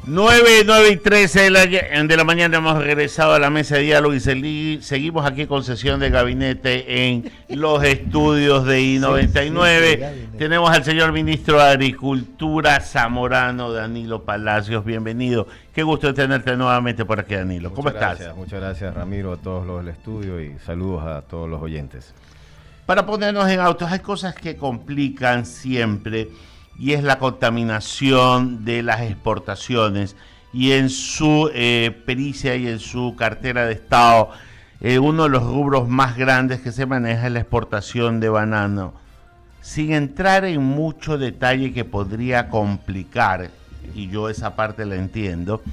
9:13 de la mañana hemos regresado a la mesa de diálogo y seguimos aquí con sesión de gabinete en los estudios de I99. Tenemos al señor ministro de Agricultura zamorano, Danilo Palacios. Bienvenido. Qué gusto de tenerte nuevamente por aquí, Danilo. ¿Cómo estás? Muchas gracias, Ramiro, a todos los del estudio y saludos a todos los oyentes. Para ponernos en autos, hay cosas que complican siempre, y es la contaminación de las exportaciones, y en su pericia y en su cartera de Estado, uno de los rubros más grandes que se maneja es la exportación de banano. Sin entrar en mucho detalle que podría complicar, y yo esa parte la entiendo,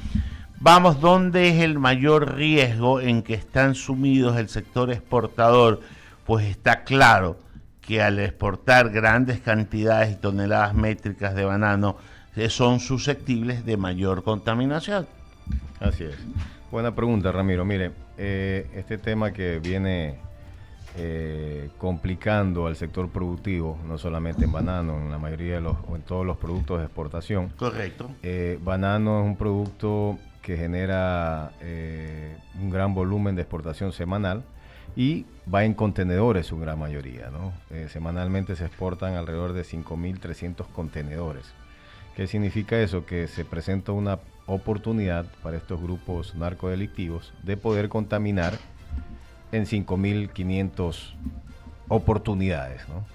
vamos, ¿dónde es el mayor riesgo en que están sumidos el sector exportador? Pues está claro que al exportar grandes cantidades y toneladas métricas de banano son susceptibles de mayor contaminación. Así es. Buena pregunta, Ramiro. Mire, este tema que viene complicando al sector productivo, no solamente en banano, en la mayoría de o en todos los productos de exportación. Correcto. Banano es un producto que genera un gran volumen de exportación semanal, y va en contenedores su gran mayoría, ¿no? Semanalmente se exportan alrededor de 5.300 contenedores. ¿Qué significa eso? Que se presenta una oportunidad para estos grupos narcodelictivos de poder contaminar en 5.500 oportunidades, ¿no?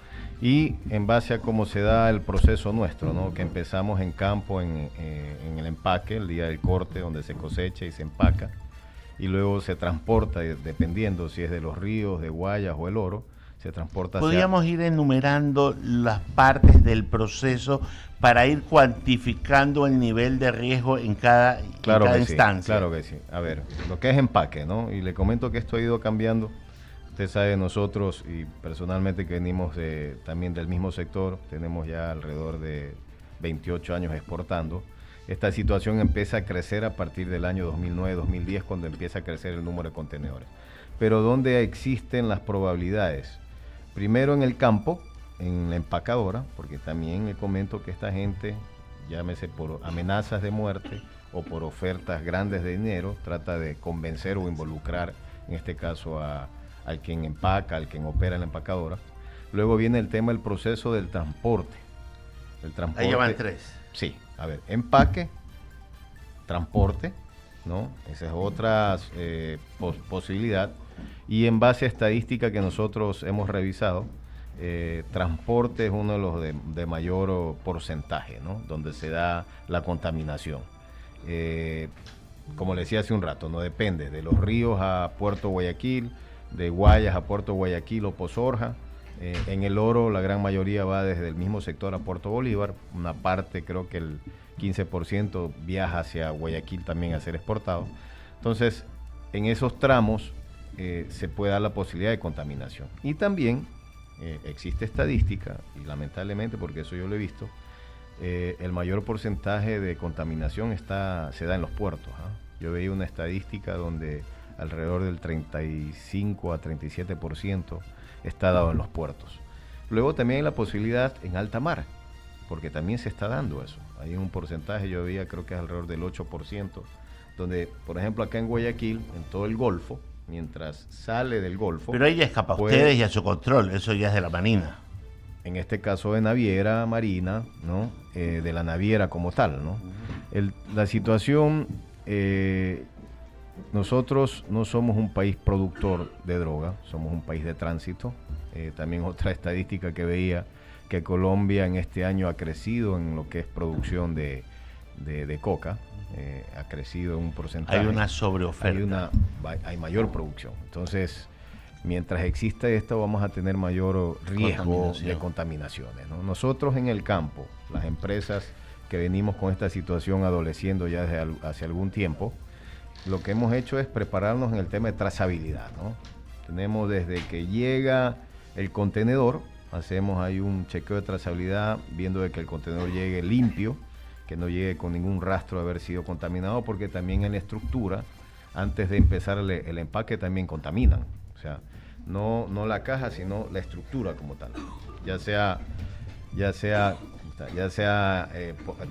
Y en base a cómo se da el proceso nuestro, ¿no? Que empezamos en campo, en el empaque, el día del corte, donde se cosecha y se empaca, y luego se transporta, dependiendo si es de los ríos, de Guayas o el Oro, se transporta. Podríamos ir enumerando las partes del proceso para ir cuantificando el nivel de riesgo en cada instancia. Sí, claro que sí. A ver, lo que es empaque, ¿no? Y le comento que esto ha ido cambiando. Usted sabe, nosotros, y personalmente que venimos también del mismo sector, tenemos ya alrededor de 28 años exportando. Esta situación empieza a crecer a partir del año 2009-2010, cuando empieza a crecer el número de contenedores. Pero ¿dónde existen las probabilidades? Primero en el campo, en la empacadora, porque también le comento que esta gente, llámese por amenazas de muerte o por ofertas grandes de dinero, trata de convencer o involucrar, en este caso, al quien empaca, al quien opera la empacadora. Luego viene el tema del proceso del transporte. Ahí ya van tres. Sí, a ver, empaque, transporte, ¿no? Esa es otra posibilidad. Y en base a estadística que nosotros hemos revisado, transporte es uno de los de mayor porcentaje, ¿no? Donde se da la contaminación. Como le decía hace un rato, no depende de los ríos a Puerto Guayaquil, de Guayas a Puerto Guayaquil o Pozorja. En el Oro la gran mayoría va desde el mismo sector a Puerto Bolívar. Una parte, creo que el 15% viaja hacia Guayaquil también a ser exportado. Entonces, en esos tramos se puede dar la posibilidad de contaminación. Y también existe estadística, y lamentablemente, porque eso yo lo he visto, el mayor porcentaje de contaminación se da en los puertos, ¿eh? Yo veía una estadística donde alrededor del 35 a 37% está dado en los puertos. Luego también hay la posibilidad en alta mar, porque también se está dando eso. Hay un porcentaje, yo veía, creo que es alrededor del 8%, donde, por ejemplo, acá en Guayaquil, en todo el Golfo, mientras sale del Golfo... Pero ahí ya escapa a ustedes y a su control, eso ya es de la Marina. En este caso de naviera marina, ¿no? De la naviera como tal, ¿no? La situación... nosotros no somos un país productor de droga, somos un país de tránsito. También otra estadística que veía, que Colombia en este año ha crecido en lo que es producción de coca, ha crecido en un porcentaje. Hay una sobreoferta. Hay mayor producción. Entonces, mientras exista esto, vamos a tener mayor riesgo de contaminaciones, ¿no? Nosotros en el campo, las empresas que venimos con esta situación adoleciendo ya desde hace algún tiempo, lo que hemos hecho es prepararnos en el tema de trazabilidad, ¿no? Tenemos desde que llega el contenedor, hacemos ahí un chequeo de trazabilidad, viendo de que el contenedor llegue limpio, que no llegue con ningún rastro de haber sido contaminado, porque también en la estructura, antes de empezar el empaque, también contaminan. O sea, no la caja, sino la estructura como tal. Ya sea está, ya sea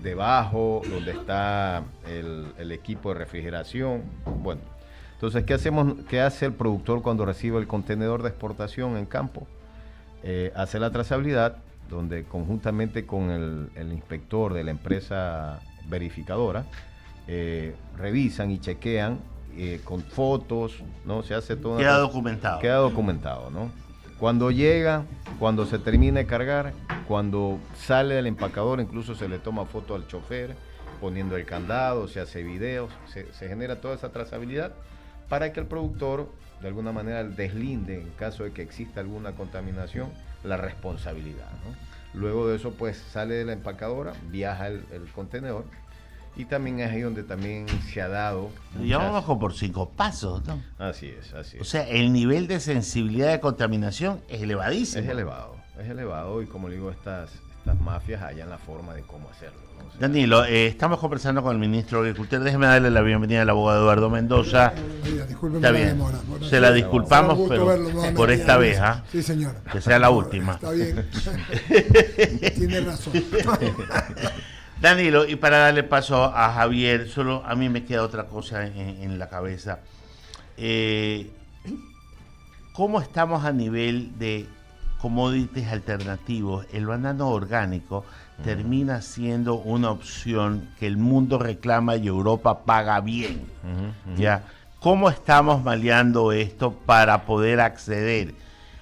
debajo, donde está el equipo de refrigeración. Bueno, entonces, ¿qué hace el productor cuando recibe el contenedor de exportación en campo? Hace la trazabilidad, donde conjuntamente con el inspector de la empresa verificadora, revisan y chequean con fotos, ¿no? Se hace todo. Queda documentado. Queda documentado, ¿no? Cuando llega, cuando se termina de cargar, cuando sale del empacador, incluso se le toma foto al chofer, poniendo el candado, se hace videos, se genera toda esa trazabilidad para que el productor, de alguna manera, deslinde, en caso de que exista alguna contaminación, la responsabilidad, ¿no? Luego de eso, pues, sale de la empacadora, viaja el contenedor, y también es ahí donde también se ha dado... Ya vamos por 5 pasos, ¿no? Así es. O sea, el nivel de sensibilidad de contaminación es elevadísimo. Es elevado, y como le digo, estas mafias hallan la forma de cómo hacerlo, ¿no? O sea, Danilo, estamos conversando con el ministro de Agricultura. Déjeme darle la bienvenida al abogado Eduardo Mendoza. Discúlpeme la demora. Bueno, Se la disculpamos, gusto pero verlo nuevamente. por esta vez, ¿ah? Sí, señor. Que sea la última. Está bien. Tiene razón. Danilo, y para darle paso a Javier, solo a mí me queda otra cosa en la cabeza. ¿Cómo estamos a nivel de commodities alternativos? El banano orgánico termina siendo una opción que el mundo reclama y Europa paga bien. ¿Ya? ¿Cómo estamos maleando esto para poder acceder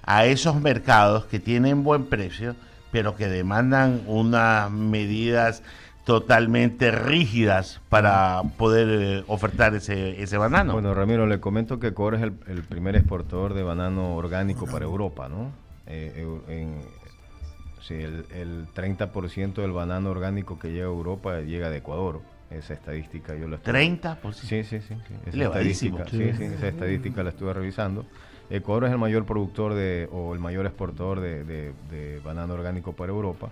a esos mercados que tienen buen precio, pero que demandan unas medidas totalmente rígidas para poder ofertar ese banano? Bueno, Ramiro, le comento que Ecuador es el primer exportador de banano orgánico para Europa, ¿no? El 30% del banano orgánico que llega a Europa llega de Ecuador. Esa estadística yo la estuve... ¿30%? Sí. Esa Elevadísimo. esa estadística la estuve revisando. Ecuador es el mayor productor o el mayor exportador de banano orgánico para Europa.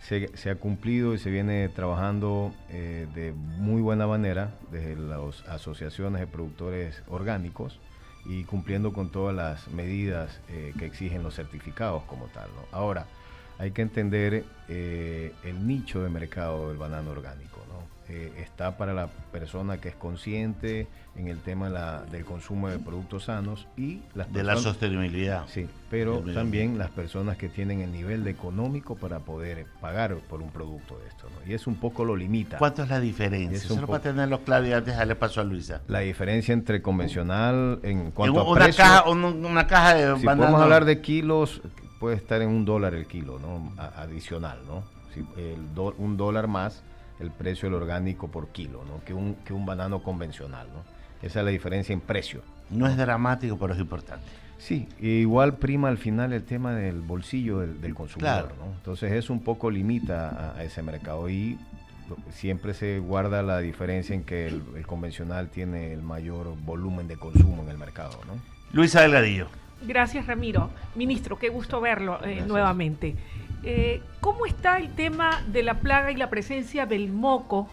Se ha cumplido y se viene trabajando de muy buena manera desde las asociaciones de productores orgánicos y cumpliendo con todas las medidas que exigen los certificados como tal, ¿no? Ahora, hay que entender el nicho de mercado del banano orgánico, ¿no? Está para la persona que es consciente en el tema del consumo de productos sanos y de la sostenibilidad. Sí, pero también las personas que tienen el nivel económico para poder pagar por un producto de esto, ¿no? Y eso un poco lo limita. ¿Cuánto es la diferencia? Solo para tenerlo claro y antes darle paso a Luisa. La diferencia entre convencional en cuanto a precio... Una caja de si banano... podemos hablar de kilos, puede estar en $1 el kilo, ¿no? Adicional, ¿no? Si $1 más el precio del orgánico por kilo, ¿no? que un banano convencional, ¿no? Esa es la diferencia en precio. No es dramático, pero es importante. Sí, igual prima al final el tema del bolsillo del consumidor, claro, ¿no? Entonces eso un poco limita a ese mercado y siempre se guarda la diferencia en que el convencional tiene el mayor volumen de consumo en el mercado, ¿no? Luisa Delgadillo. Gracias, Ramiro. Ministro, qué gusto verlo nuevamente. ¿Cómo está el tema de la plaga y la presencia del moco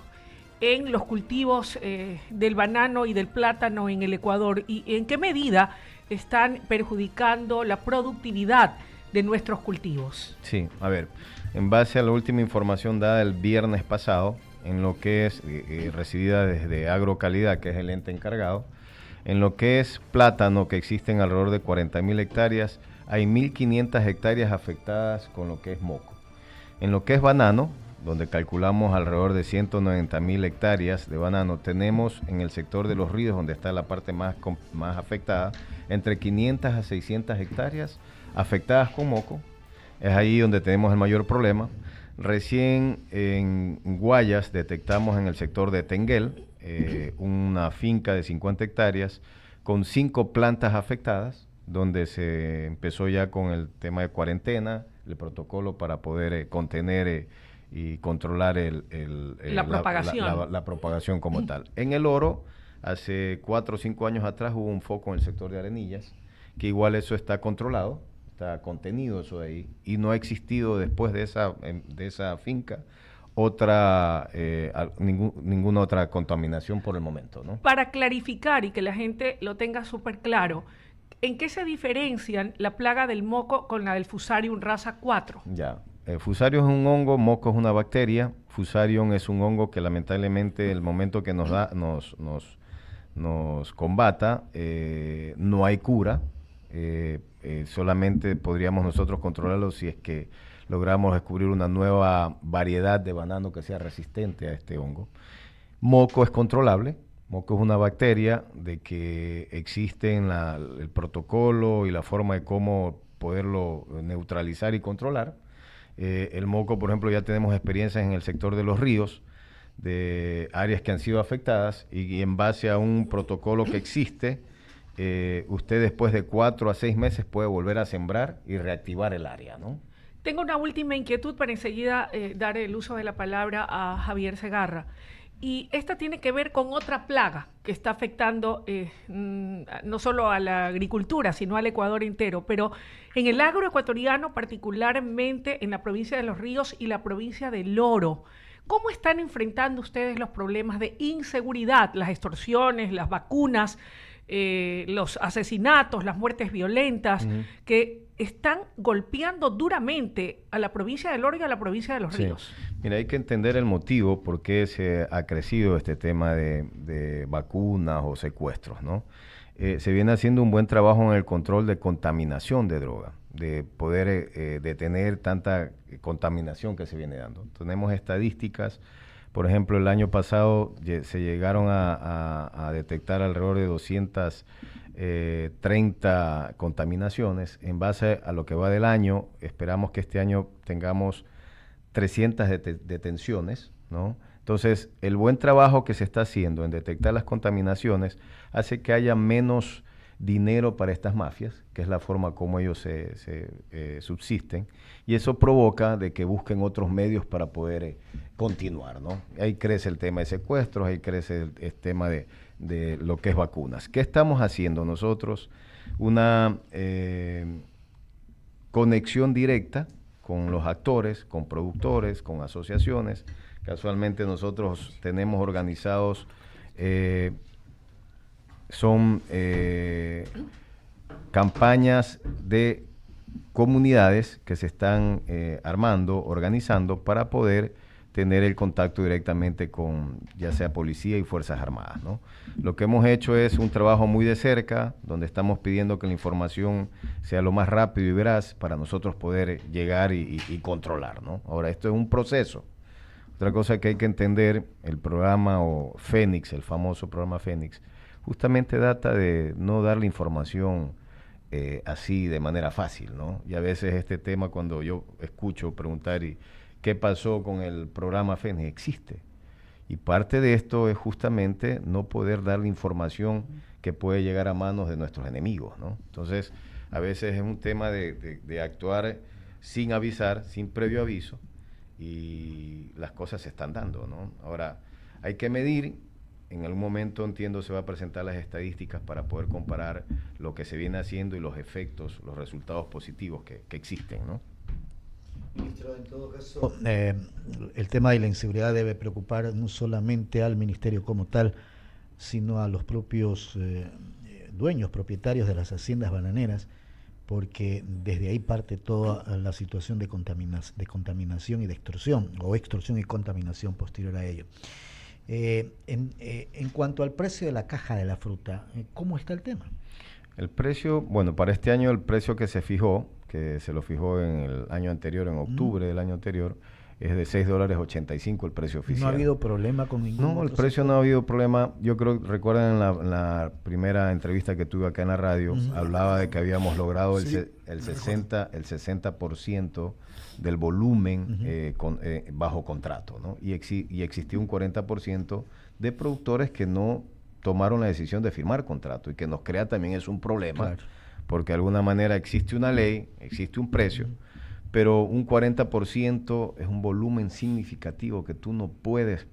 en los cultivos del banano y del plátano en el Ecuador? ¿Y en qué medida están perjudicando la productividad de nuestros cultivos? Sí, a ver, en base a la última información dada el viernes pasado, en lo que es recibida desde Agrocalidad, que es el ente encargado, en lo que es plátano, que existen alrededor de 40.000 hectáreas, hay 1.500 hectáreas afectadas con lo que es moco. En lo que es banano, donde calculamos alrededor de 190.000 hectáreas de banano, tenemos en el sector de los ríos, donde está la parte más afectada, entre 500 a 600 hectáreas afectadas con moco. Es ahí donde tenemos el mayor problema. Recién en Guayas detectamos en el sector de Tenguel una finca de 50 hectáreas con 5 plantas afectadas, donde se empezó ya con el tema de cuarentena, el protocolo para poder contener y controlar la propagación. La propagación como tal. En el oro, hace 4 o 5 años atrás hubo un foco en el sector de Arenillas, que igual eso está controlado, está contenido eso de ahí, y no ha existido después de esa finca ninguna otra contaminación por el momento, ¿no? Para clarificar y que la gente lo tenga súper claro, ¿en qué se diferencian la plaga del moco con la del Fusarium raza 4? Ya, Fusarium es un hongo, moco es una bacteria. Fusarium es un hongo que lamentablemente el momento que nos combata, no hay cura. Solamente podríamos nosotros controlarlo si es que logramos descubrir una nueva variedad de banano que sea resistente a este hongo. Moco es controlable. Moco es una bacteria de que existe en el protocolo y la forma de cómo poderlo neutralizar y controlar. El moco, por ejemplo, ya tenemos experiencias en el sector de los ríos, de áreas que han sido afectadas, y en base a un protocolo que existe, usted después de 4 a 6 meses puede volver a sembrar y reactivar el área, ¿no? Tengo una última inquietud para enseguida dar el uso de la palabra a Javier Segarra. Y esta tiene que ver con otra plaga que está afectando no solo a la agricultura, sino al Ecuador entero, pero en el agroecuatoriano, particularmente en la provincia de Los Ríos y la provincia del Oro. ¿Cómo están enfrentando ustedes los problemas de inseguridad, las extorsiones, las vacunas, los asesinatos, las muertes violentas, que están golpeando duramente a la provincia del Oro y a la provincia de Los Ríos? Mira, hay que entender el motivo por qué se ha crecido este tema de vacunas o secuestros, ¿no? Se viene haciendo un buen trabajo en el control de contaminación de droga, de poder detener tanta contaminación que se viene dando. Tenemos estadísticas. Por ejemplo, el año pasado se llegaron a detectar alrededor de 230 contaminaciones. En base a lo que va del año, esperamos que este año tengamos 300 detenciones, ¿no? Entonces, el buen trabajo que se está haciendo en detectar las contaminaciones hace que haya menos dinero para estas mafias, que es la forma como ellos se subsisten, y eso provoca de que busquen otros medios para poder continuar, ¿no? Ahí crece el tema de secuestros, ahí crece el tema de lo que es vacunas. ¿Qué estamos haciendo nosotros? Una conexión directa con los actores, con productores, con asociaciones. Casualmente nosotros tenemos organizados, campañas de comunidades que se están armando, organizando para poder tener el contacto directamente con ya sea policía y Fuerzas Armadas, ¿no? Lo que hemos hecho es un trabajo muy de cerca, donde estamos pidiendo que la información sea lo más rápido y veraz para nosotros poder llegar y controlar, ¿no? Ahora, esto es un proceso. Otra cosa que hay que entender, el programa Fénix, el famoso programa Fénix, justamente data de no dar la información así de manera fácil, ¿no? Y a veces este tema, cuando yo escucho preguntar ¿qué pasó con el programa Fénix? Existe. Y parte de esto es justamente no poder dar la información que puede llegar a manos de nuestros enemigos, ¿no? Entonces, a veces es un tema de actuar sin avisar, sin previo aviso, y las cosas se están dando, ¿no? Ahora, hay que medir. En algún momento, entiendo, se va a presentar las estadísticas para poder comparar lo que se viene haciendo y los efectos, los resultados positivos que existen, ¿no? Ministro, en todo caso, el tema de la inseguridad debe preocupar no solamente al ministerio como tal, sino a los propios dueños, propietarios de las haciendas bananeras, porque desde ahí parte toda la situación de contaminación y de extorsión, o extorsión y contaminación posterior a ello. En cuanto al precio de la caja de la fruta, ¿cómo está el tema? El precio, bueno, para este año el precio que se fijó, que se lo fijó en el año anterior, en octubre del año anterior, es de $6.85 el precio oficial. ¿No ha habido problema con ningún No, el precio sector? No ha habido problema. Yo creo, recuerdan en la primera entrevista que tuve acá en la radio, hablaba de que habíamos logrado el 60% del volumen bajo contrato, ¿no? Y existió un 40% de productores que no tomaron la decisión de firmar contrato, y que nos crea también es un problema, claro, porque de alguna manera existe una ley, existe un precio, pero un 40% es un volumen significativo que tú no puedes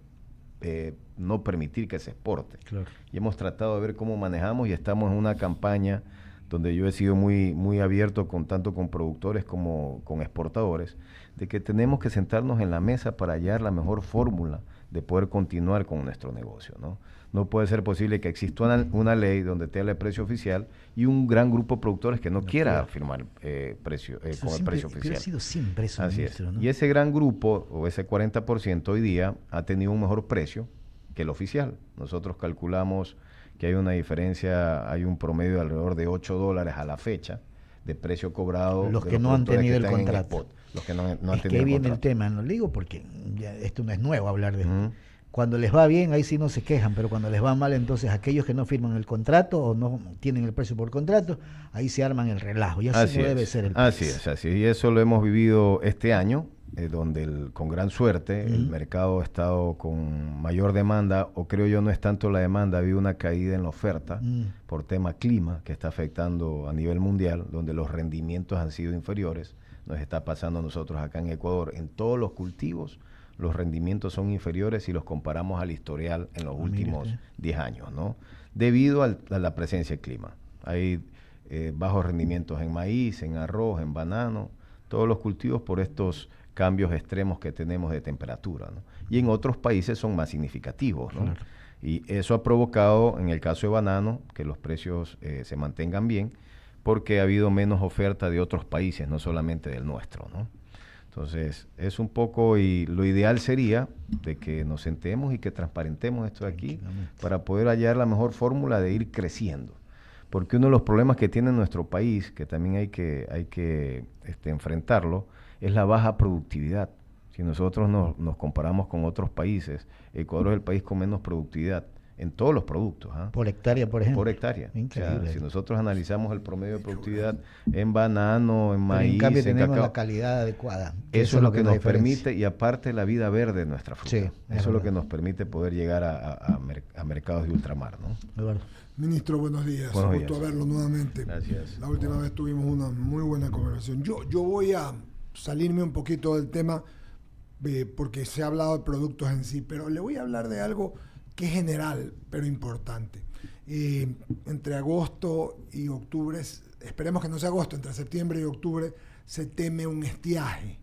no permitir que se exporte. Claro. Y hemos tratado de ver cómo manejamos, y estamos en una campaña donde yo he sido muy abierto tanto con productores como con exportadores, de que tenemos que sentarnos en la mesa para hallar la mejor fórmula de poder continuar con nuestro negocio, ¿no? No puede ser posible que exista una ley donde tenga el precio oficial y un gran grupo de productores que no quiera firmar precio con el precio oficial. Pero ha sido siempre eso, Así ministro, es. ¿no? Y ese gran grupo, o ese 40% hoy día, ha tenido un mejor precio que el oficial. Nosotros calculamos que hay una diferencia, hay un promedio de alrededor de $8 a la fecha de precio cobrado. Los que no han tenido el contrato. Los que no han Es tenido que ahí el viene el contrato. tema, no le digo porque esto no es nuevo hablar de esto. Ujú. Cuando les va bien, ahí sí no se quejan, pero cuando les va mal, entonces aquellos que no firman el contrato o no tienen el precio por contrato, ahí se arman el relajo. Y así no debe ser el país. Así es. Y eso lo hemos vivido este año, donde con gran suerte el Ujú. mercado ha estado con mayor demanda, o creo yo no es tanto la demanda, ha habido una caída en la oferta por tema clima que está afectando a nivel mundial, donde los rendimientos han sido inferiores. Nos está pasando a nosotros acá en Ecuador. En todos los cultivos los rendimientos son inferiores si los comparamos al historial en los últimos 10 años, ¿no? Debido a la presencia del clima. Hay bajos rendimientos en maíz, en arroz, en banano, todos los cultivos por estos cambios extremos que tenemos de temperatura, ¿no? Y en otros países son más significativos, ¿no? Claro. Y eso ha provocado, en el caso de banano, que los precios se mantengan bien, porque ha habido menos oferta de otros países, no solamente del nuestro, ¿no? Entonces, es un poco, y lo ideal sería de que nos sentemos y que transparentemos esto de aquí para poder hallar la mejor fórmula de ir creciendo. Porque uno de los problemas que tiene nuestro país, que también hay que enfrentarlo, es la baja productividad. Si nosotros nos comparamos con otros países, Ecuador es el país con menos productividad en todos los productos. Por hectárea, por ejemplo. Por hectárea. Increíble. O sea, si nosotros analizamos el promedio de productividad en banano, en Pero maíz, en cambio en tenemos cacao, la calidad adecuada. eso es lo que la nos diferencia. permite, y aparte la vida verde de nuestra fruta. Sí, es eso es lo verdad. que nos permite poder llegar a mercados de ultramar, ¿no? Eduardo. Ministro, buenos días. Buenos Gusto días. verlo nuevamente. Gracias. La última vez tuvimos una muy buena conversación. Yo voy a salirme un poquito del tema porque se ha hablado de productos en sí, pero le voy a hablar de algo que es general, pero importante. Entre agosto y octubre, esperemos que no sea agosto, entre septiembre y octubre se teme un estiaje.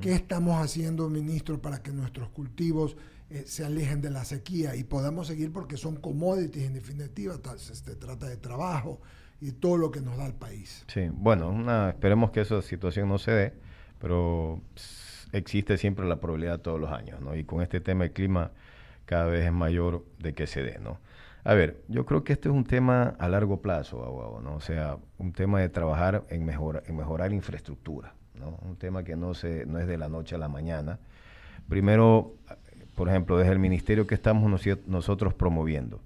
¿Qué estamos haciendo, ministro, para que nuestros cultivos se alejen de la sequía y podamos seguir, porque son commodities en definitiva, se trata de trabajo y todo lo que nos da el país? Sí, bueno, esperemos que esa situación no se dé, pero existe siempre la probabilidad todos los años, ¿no? Y con este tema del clima cada vez es mayor de que se dé, ¿no? A ver, yo creo que este es un tema a largo plazo, abogado, ¿no? O sea, un tema de trabajar en mejorar infraestructura, ¿no? Un tema que no es de la noche a la mañana. Primero, por ejemplo, desde el ministerio que estamos nosotros promoviendo,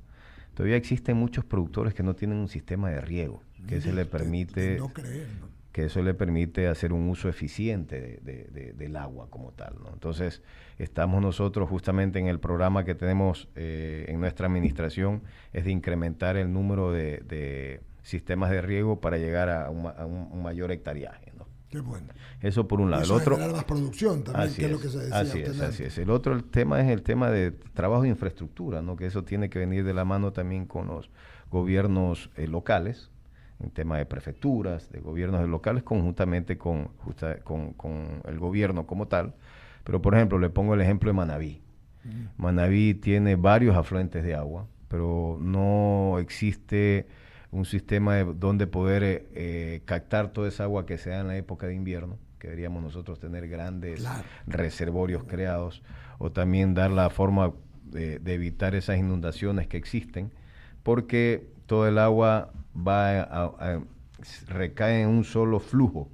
todavía existen muchos productores que no tienen un sistema de riego, que se le permite... No creer, ¿no? Que eso le permite hacer un uso eficiente del agua como tal, ¿no? Entonces, estamos nosotros justamente en el programa que tenemos en nuestra administración, es de incrementar el número de sistemas de riego para llegar a un mayor hectareaje, ¿no? Qué bueno. Eso por un lado. Eso el otro, generar más producción también, que es lo que se decía. así es. El otro tema es el tema de trabajo de infraestructura, ¿no? Que eso tiene que venir de la mano también con los gobiernos locales, en tema de prefecturas, de gobiernos locales, conjuntamente con el gobierno como tal. Pero, por ejemplo, le pongo el ejemplo de Manabí. Manabí tiene varios afluentes de agua, pero no existe un sistema de donde poder captar toda esa agua que se da en la época de invierno, que deberíamos nosotros tener grandes reservorios creados, o también dar la forma de evitar esas inundaciones que existen, porque todo el agua recae en un solo flujo,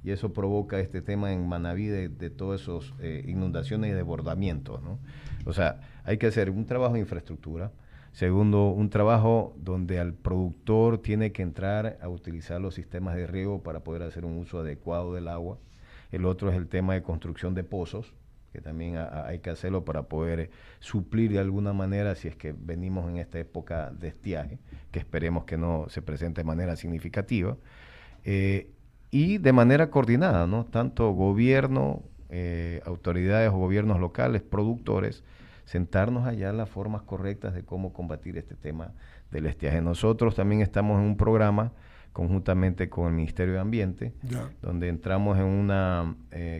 y eso provoca este tema en Manabí de todas esas inundaciones y desbordamientos, ¿no? O sea, hay que hacer un trabajo de infraestructura. Segundo, un trabajo donde al productor tiene que entrar a utilizar los sistemas de riego para poder hacer un uso adecuado del agua. El otro es el tema de construcción de pozos, que también hay que hacerlo para poder suplir de alguna manera si es que venimos en esta época de estiaje, que esperemos que no se presente de manera significativa, y de manera coordinada, ¿no? Tanto gobierno, autoridades o gobiernos locales, productores, sentarnos allá las formas correctas de cómo combatir este tema del estiaje. Nosotros también estamos en un programa conjuntamente con el Ministerio de Ambiente, donde entramos en una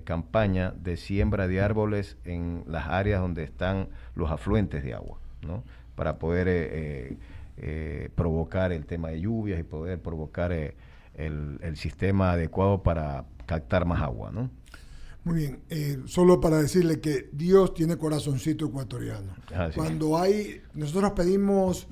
campaña de siembra de árboles en las áreas donde están los afluentes de agua, ¿no? Para poder provocar el tema de lluvias y poder provocar el sistema adecuado para captar más agua, ¿no? Muy bien, solo para decirle que Dios tiene corazoncito ecuatoriano. Cuando nosotros pedimos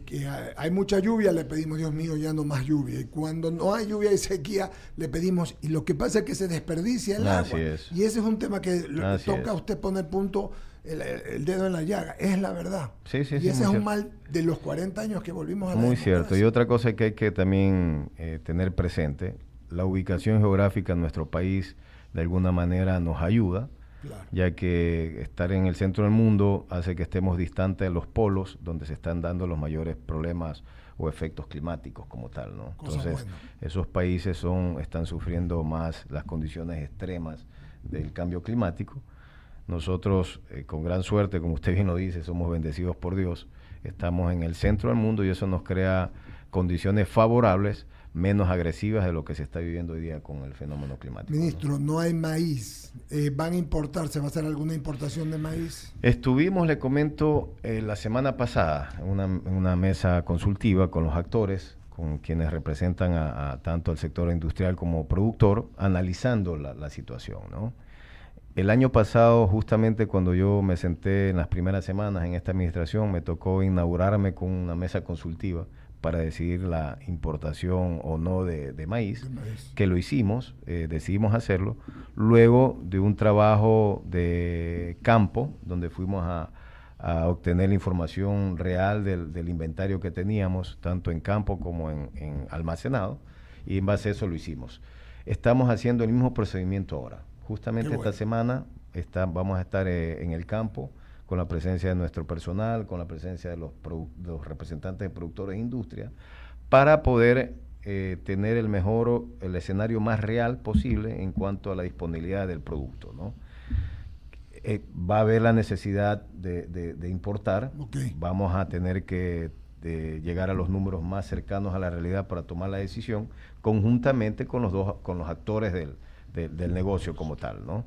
que hay mucha lluvia, le pedimos, Dios mío, ya no más lluvia. Y cuando no hay lluvia y sequía, le pedimos, y lo que pasa es que se desperdicia el agua. Y ese es un tema que le toca a usted poner punto, el dedo en la llaga, es la verdad. Sí, y ese es un mal de los 40 años que volvimos a la democracia. Muy cierto. Y otra cosa que hay que también tener presente, la ubicación geográfica en nuestro país de alguna manera nos ayuda, ya que estar en el centro del mundo hace que estemos distantes de los polos donde se están dando los mayores problemas o efectos climáticos como tal, ¿no? Entonces, esos países están sufriendo más las condiciones extremas del cambio climático. Nosotros, con gran suerte, como usted bien lo dice, somos bendecidos por Dios, estamos en el centro del mundo y eso nos crea condiciones favorables, menos agresivas de lo que se está viviendo hoy día con el fenómeno climático. Ministro, no hay maíz. ¿Van a importar? ¿Se va a hacer alguna importación de maíz? Estuvimos, le comento, la semana pasada en una mesa consultiva con los actores, con quienes representan a tanto el sector industrial como productor, analizando la situación, ¿no? El año pasado, justamente cuando yo me senté en las primeras semanas en esta administración, me tocó inaugurarme con una mesa consultiva para decidir la importación o no de maíz, que lo hicimos, decidimos hacerlo, luego de un trabajo de campo, donde fuimos a obtener la información real del inventario que teníamos, tanto en campo como en almacenado, y en base a eso lo hicimos. Estamos haciendo el mismo procedimiento ahora. Justamente esta semana vamos a estar en el campo, con la presencia de nuestro personal, con la presencia de los representantes de productores de industria, para poder tener el escenario más real posible en cuanto a la disponibilidad del producto, ¿no? Va a haber la necesidad de importar, vamos a tener que llegar a los números más cercanos a la realidad para tomar la decisión, conjuntamente con los actores del negocio como tal, ¿no?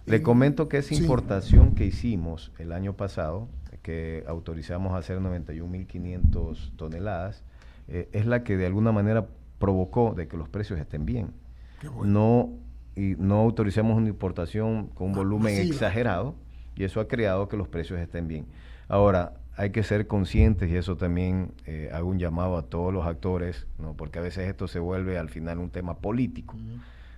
Le comento que esa importación que hicimos el año pasado, que autorizamos a hacer 91.500 toneladas, es la que de alguna manera provocó de que los precios estén bien. No autorizamos una importación con un volumen exagerado y eso ha creado que los precios estén bien. Ahora, hay que ser conscientes, y eso también hago un llamado a todos los actores, ¿no? Porque a veces esto se vuelve al final un tema político.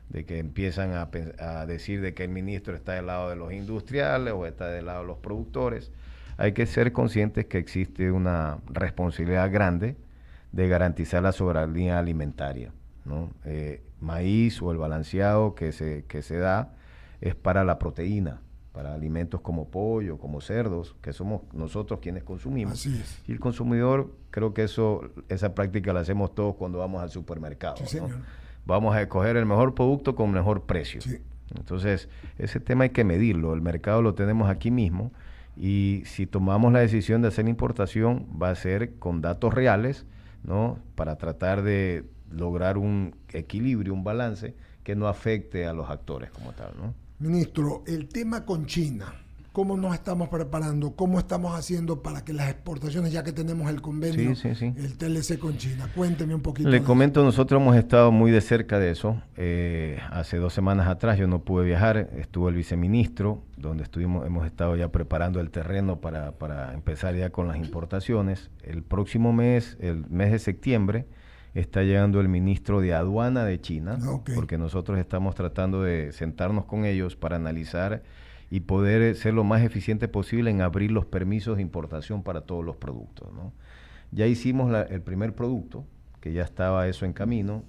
De que empiezan a decir de que el ministro está del lado de los industriales o está del lado de los productores. Hay que ser conscientes que existe una responsabilidad grande de garantizar la soberanía alimentaria, ¿no? Maíz o el balanceado que se da es para la proteína, para alimentos como pollo, como cerdos, que somos nosotros quienes consumimos. Así es. Y el consumidor, creo que esa práctica la hacemos todos cuando vamos al supermercado, sí, señor. ¿No? Vamos a escoger el mejor producto con mejor precio. Sí. Entonces, ese tema hay que medirlo. El mercado lo tenemos aquí mismo y si tomamos la decisión de hacer importación, va a ser con datos reales, ¿no? Para tratar de lograr un equilibrio, un balance que no afecte a los actores como tal, ¿no? Ministro, el tema con China, ¿cómo nos estamos preparando? ¿Cómo estamos haciendo para que las exportaciones, ya que tenemos el convenio, el TLC con China? Cuénteme un poquito. Le comento, nosotros hemos estado muy de cerca de eso. Hace 2 semanas atrás yo no pude viajar, estuvo el viceministro, donde hemos estado ya preparando el terreno para empezar ya con las importaciones. El próximo mes, el mes de septiembre, está llegando el ministro de Aduana de China, porque nosotros estamos tratando de sentarnos con ellos para analizar y poder ser lo más eficiente posible en abrir los permisos de importación para todos los productos, ¿no? Ya hicimos el primer producto, que ya estaba eso en camino.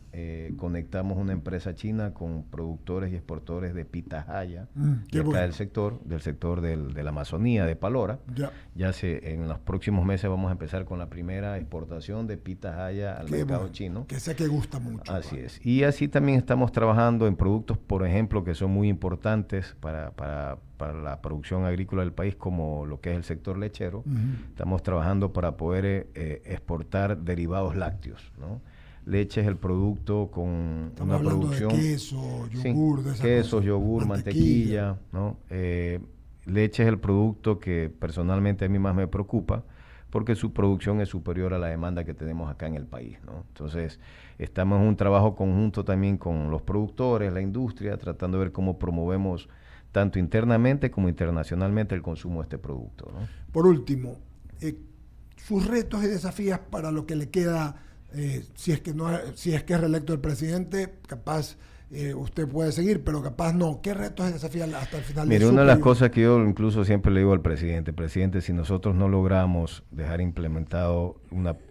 Conectamos una empresa china con productores y exportadores de pitahaya, de acá del sector de la Amazonía, de Palora. En los próximos meses vamos a empezar con la primera exportación de pitahaya al mercado chino. Que sé que gusta mucho. Así es. Y así también estamos trabajando en productos, por ejemplo, que son muy importantes para la producción agrícola del país, como lo que es el sector lechero. Estamos trabajando para poder exportar derivados lácteos, ¿no? Leche es el producto con Estamos una hablando producción... de queso, yogur, de esas quesos, cosas. yogur, mantequilla, ¿no? Leche es el producto que personalmente a mí más me preocupa porque su producción es superior a la demanda que tenemos acá en el país, ¿no? Entonces, estamos en un trabajo conjunto también con los productores, la industria, tratando de ver cómo promovemos tanto internamente como internacionalmente el consumo de este producto, ¿no? Por último, sus retos y desafíos para lo que le queda, si es que es reelecto el presidente, capaz usted puede seguir, pero capaz no. ¿Qué retos y desafíos hasta el final? Mire, una de las cosas que yo incluso siempre le digo al presidente, si nosotros no logramos dejar implementado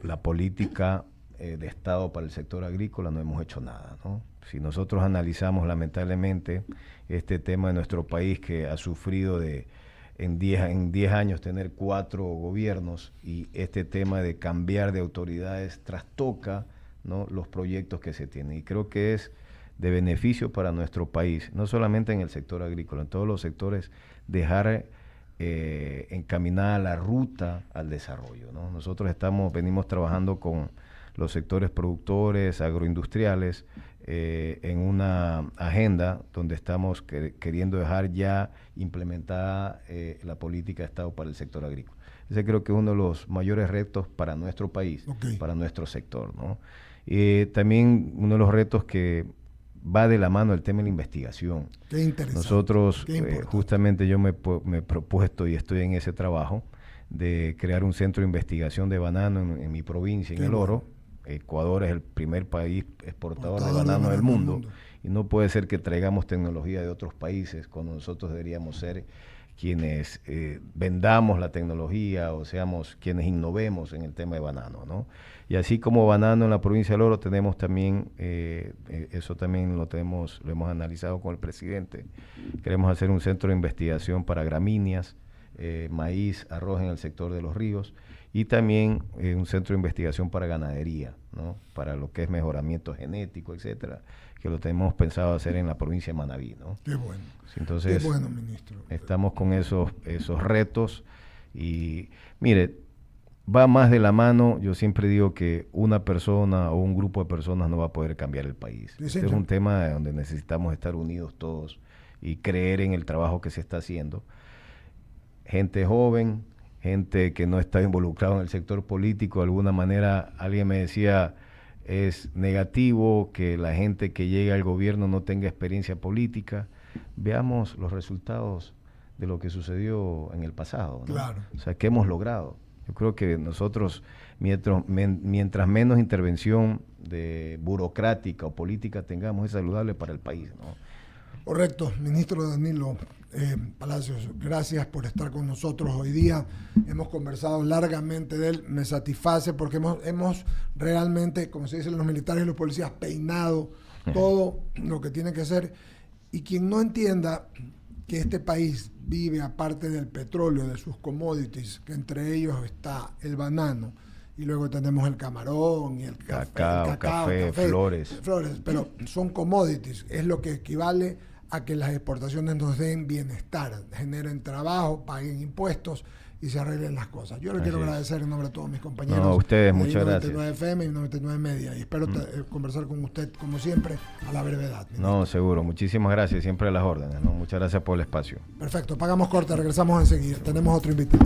la política de Estado para el sector agrícola, no hemos hecho nada, ¿no? Si nosotros analizamos lamentablemente este tema de nuestro país que ha sufrido en 10 años tener 4 gobiernos y este tema de cambiar de autoridades trastoca, ¿no?, los proyectos que se tienen. Y creo que es de beneficio para nuestro país, no solamente en el sector agrícola, en todos los sectores, dejar encaminada la ruta al desarrollo, ¿no? Nosotros venimos trabajando con los sectores productores, agroindustriales, en una agenda donde estamos queriendo dejar ya implementada la política de Estado para el sector agrícola. Ese creo que es uno de los mayores retos para nuestro país, para nuestro sector, ¿no? También uno de los retos que va de la mano el tema de la investigación. Qué interesante. Nosotros, justamente yo me he propuesto y estoy en ese trabajo de crear un centro de investigación de banano en mi provincia, en El Oro. Ecuador es el primer país exportador de banano del mundo y no puede ser que traigamos tecnología de otros países cuando nosotros deberíamos ser quienes vendamos la tecnología o seamos quienes innovemos en el tema de banano, ¿no? Y así como banano en la provincia del Oro tenemos también, eso también lo hemos analizado con el presidente, queremos hacer un centro de investigación para gramíneas, maíz, arroz en el sector de los ríos y también un centro de investigación para ganadería, ¿no?, para lo que es mejoramiento genético, etcétera, que lo tenemos pensado hacer en la provincia de Manabí, ¿no? Qué bueno. Entonces, qué bueno, ministro. Estamos con esos retos y, mire, va más de la mano. Yo siempre digo que una persona o un grupo de personas no va a poder cambiar el país. Sí, este es un tema donde necesitamos estar unidos todos y creer en el trabajo que se está haciendo. Gente joven, gente que no está involucrada en el sector político, de alguna manera alguien me decía, es negativo que la gente que llega al gobierno no tenga experiencia política. Veamos los resultados de lo que sucedió en el pasado, ¿no? Claro. O sea, ¿qué hemos logrado? Yo creo que nosotros, mientras menos intervención burocrática o política tengamos, es saludable para el país, ¿no? Correcto, ministro Danilo Palacios, gracias por estar con nosotros hoy día. Hemos conversado largamente de él, me satisface porque hemos realmente, como se dicen los militares y los policías, peinado todo lo que tiene que ser. Y quien no entienda que este país vive aparte del petróleo, de sus commodities, que entre ellos está el banano, y luego tenemos el camarón y el café, flores, pero son commodities, es lo que equivale a que las exportaciones nos den bienestar, generen trabajo, paguen impuestos y se arreglen las cosas. Yo le quiero agradecer en nombre de todos mis compañeros. No, a ustedes, de muchas 99 gracias. FM y 99 Media. Y espero conversar con usted, como siempre, a la brevedad. No, seguro. Muchísimas gracias. Siempre a las órdenes, ¿no? Muchas gracias por el espacio. Perfecto. Pagamos corte. Regresamos enseguida. Tenemos otro invitado.